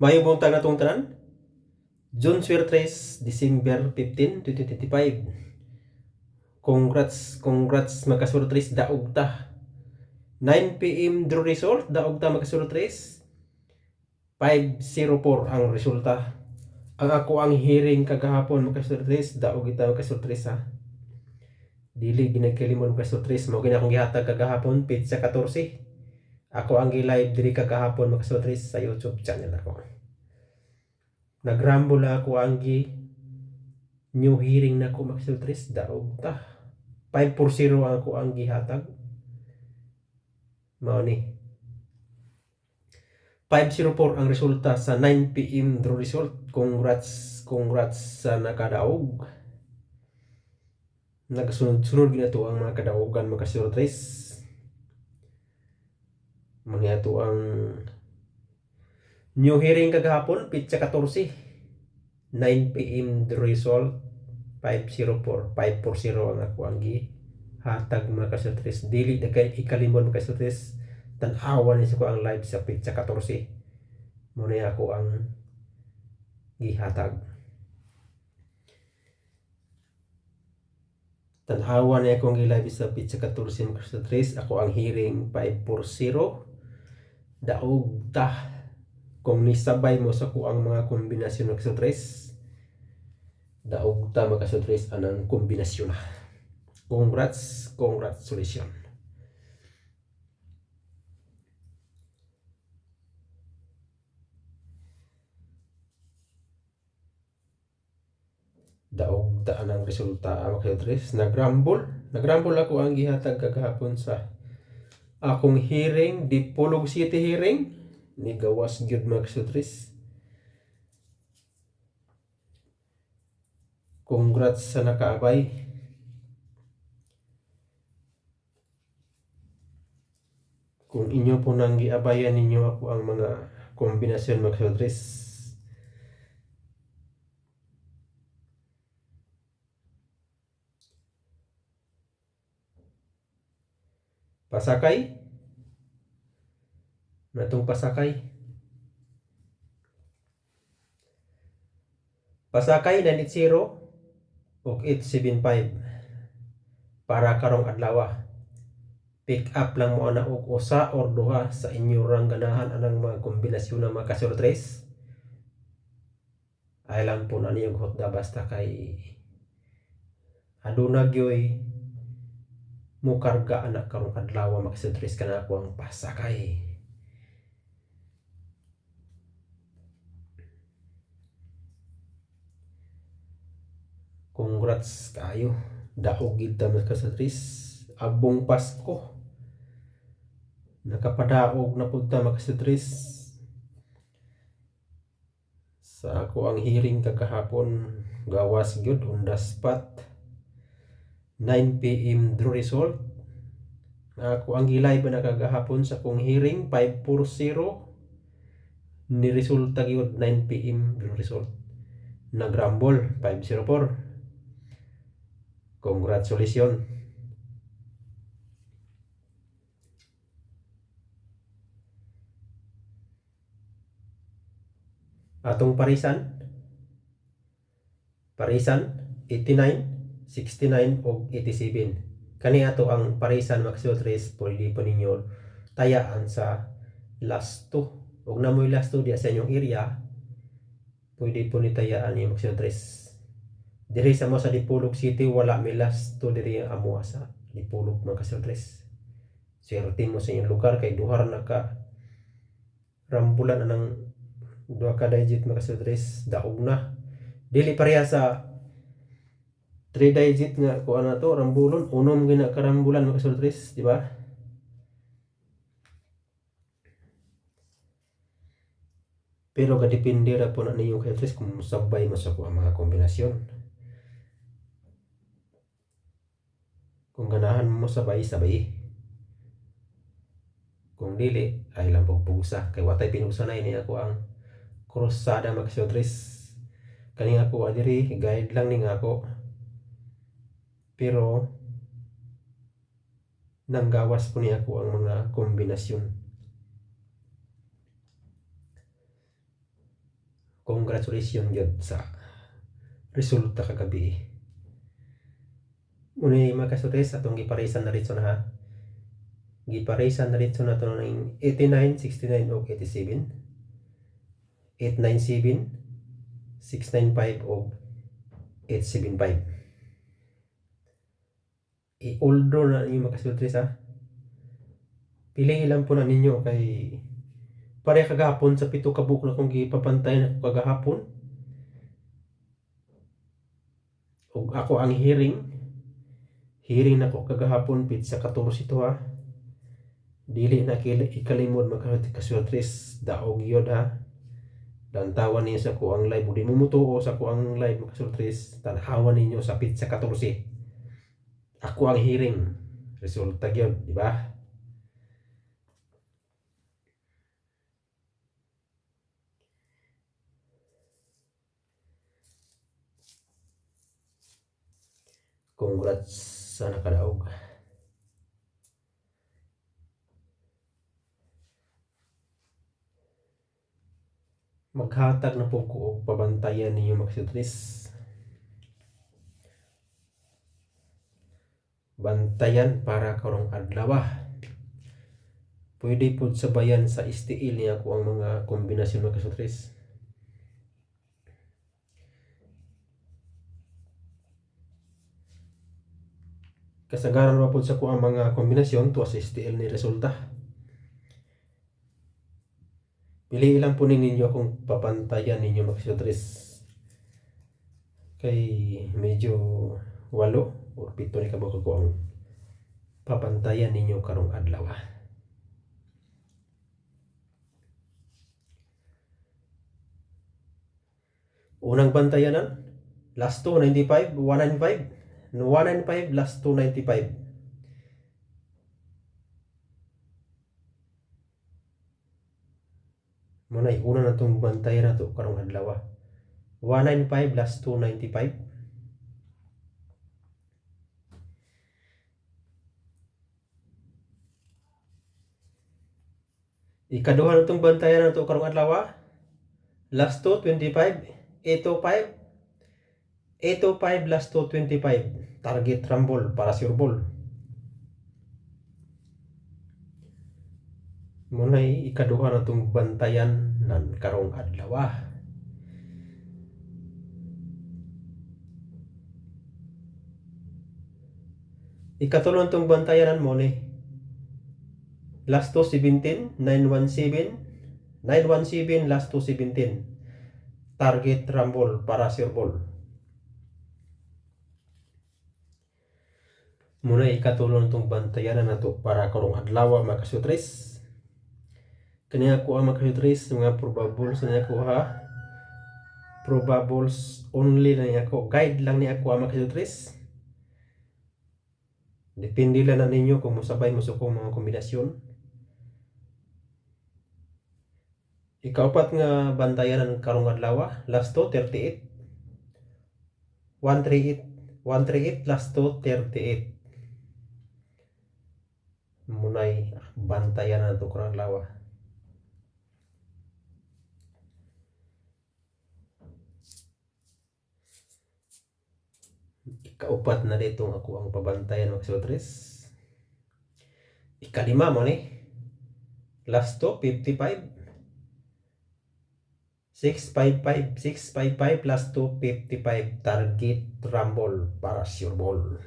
Mayo buntag na tong tanan. June 3, December 15, 2025. Congrats makasurtres daog ta. 9 PM draw result, daog ta makasurtres. 504 ang resulta. Ang ako ang hearing kagahapon makasurtres, daog ita makasurtres ha. Dili ginagkalimon makasurtres, mo gina akong gihatag kagahapon pizza 14. Ako ang gi-live diri kagahapon makasurtres sa YouTube channel ako. Nagrambol ako ang new hearing na ko makasurtres, daog ta. 540 ako ang gihatag. Mao ni 504 ang resulta sa 9 PM draw result. Congrats sa nakadaog. Nagsunod-sunod ginato ang mga kadaogan makasurtres. Mga ato ang new hearing kagahapon pitsa 14. 9 PM draw result 540 ang ako ang gihatag makasurtres. Dili na kay ikalimon makasurtres. Tan-awan ni ko ang live sa pitsa 14. Muna ako ang gihatag. Tan-awan ni akong gi-live sa pitsa 14 makasurtres. Ako ang hearing 540. Daog ta. Kung nisabay mo sa ko ang mga kombinasyon makasurtres, daog ta makasurtres anang kombinasyon. Congratulations. Daog ta anang resulta makasurtres. Nagrambol ako ang gihatag kagahapon sa akong hearing, Dipolog City hearing ni gawas gyud makasurtres. Congrats sa nakaabay. Kung inyo po nang giabayan ninyo ako ang mga kombinasyon makasurtres, pasakay natong pasakay 980 ug 875 para karong adlaw. Pick up lang mo na og usa or duha sa inyo rang ganahan anang mga kombinasyon na makasurtres. Ay lang po na niyong hotda basta kay aduna gyoy mo karga anak karong adlaw makasurtres ka na ako ang pasakay. Congrats kayo. Daog gid ta makasurtres. Abong Pasko. Nakapadaog na pud ta makasurtres. Sa ako ang hearing kagahapon gawas gyud on the spot. 9 PM draw result. Ako ang gi-live na kagahapon sa kong hearing 540 ni resulta gyud 9 PM draw result. Nagrambol 504. Congratulations. Atong parisan 89, 69 ug 87. Kani ato ang parisan makasurtres pwede pa ninyo tayaan sa last 2. Ug namoy last 2 diya sa inyong area, pwede po ni tayaan yung makasurtres. Diri sa mo sa Dipolog City wala may last 2 diri amo sa Dipolog makasurtres. Swerte mo sa inyong lugar kay duhar na ka rambulan anang duha ka digit makasurtres daog na. Dili pareha sa 3 digit nga ko ana to rambulon unom gina karambulan makasurtres, di ba? Pero kadepende ra po na ninyong kasurtres kung sabay mo sa ang mga kombinasyon. Kung ganahan mo sabay. Kung dili ay lang pugpusa kay watay pinusa na ini ako ang krusada makasurtres. Kani ako adiri guide lang ning ako. Pero nanggawas po niya ako ang mga kombinasyon. Congratulations yun sa resulta kagabi. Muna mga kasutres, atong giparisan na rin na ha. Giparisan na rin na ito ng 89, 69 o 87. 897, 695 o 875. I-order na ninyo mga kasutres ha. Piliin lang po na ninyo kay pare kagahapon sa 7 ka book na kung gipapantay na kagahapon. O ako ang hearing na ko kagahapon pit sa 14 ito ha. Dili na ikalimod makasutres daog yun ha. Lantawan niyo sa ko ang live, di mo mutuo sa ko ang live makasutres, tanawan ninyo sa pit sa 14. Ako ang hearing resulta yun, di ba? Congrats sa nakadaog. Maghatag na po ko og pabantayan ninyo makasutres. Bantayan para karong adlaw. Pwede po sabayan sa STL niya ko ang mga kombinasyon makasutres. Kasagaran pa po sa ko ang mga kombinasyon tuwa sa STL ni resulta. Pili lang po ninyo kung papantayan ninyo makasutres. Kay medyo 8 o 7 ni kabuk ko ang papantayan ninyo karong adlaw. Unang bantayanan, last 295, 195, 195 last 295. Muna una na itong bantayan na ito karong adlaw. 195 last 295. Ikaduha na itong bantayan na ito karong adlaw. Last 225, 805, 805 last 225. Target rumble para sure ball. Muna ikaduha na itong bantayan ng karong adlaw. Ikatulong itong bantayanan mo ni last 217, 917, 917 last 217. Target rumble para sure ball. Muna ikatulong itong bantayanan na ito para karong adlaw makasutres. Kanya ko ang makasutres mga probables na ako ha. Probables only na niya ako. Guide lang niya ako ang makasutres. Depende lang na ninyo kung masabay mo sa kong mga kombinasyon. Ikaupat nga bantayan ng karong adlaw, last 238. 138, 138 last 238. Munay bantayan na ito karong adlaw. Ikaupat na dito ako ang pabantayan ng makasutres. Ikalima mo ni last 255. 655, 655 plus 255 target rumble para sure ball.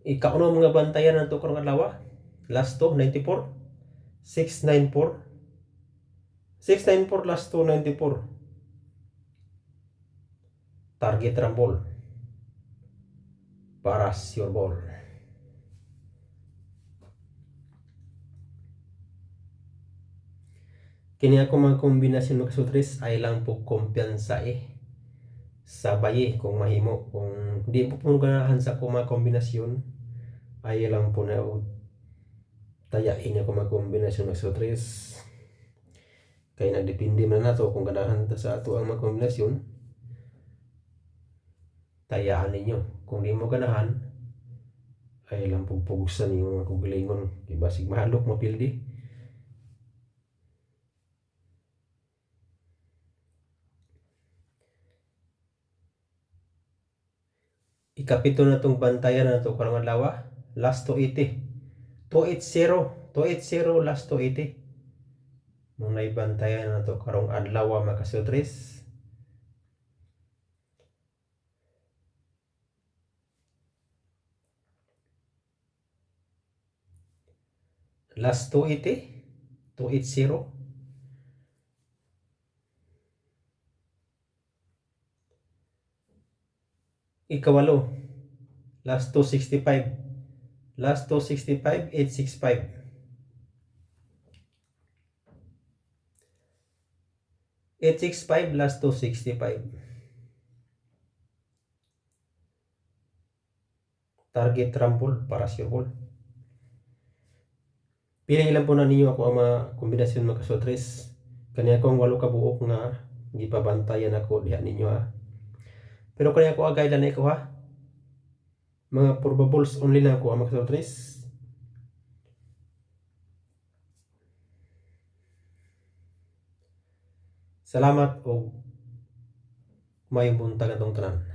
Ikauno mga bantayan ng karong adlaw. Last 294, 694, 694 last 294. Target rumble para sure ball. Kini ako mga kombinasyon makasutres ay lang po kumpiyansa sabay kung mahimo. Kung di po ganahan sa ko mga kombinasyon ay lang po na tayain ako mga kombinasyon makasutres. Kaya nagdepende man nato kung ganahan ta sa ato ang mga kombinasyon. tayaan ninyo. Kung di mo ganahan, ay lang pugpugusan yung mga kugalingon. Basig mahalok mo pildi. Ikapito na itong bantayan na ito karong adlaw. Last 280. 280. 280 last 280. Nung naibantayan na ito karong adlaw mga kasutris. Last 280. 280. Ikawalo. Last 265. Last 265, 865. Last 265. Target rumble para sure ball. Piling lang po na ninyo ako ang mga kombinasyon mga kasutris. Kanya akong 8 ka buok nga gipabantayan ako diha ninyo ha. Pero kanya ako agay lang ko ha. Mga probables only lang ako ang mga kasutris. Salamat o mayong buntag atong tanan.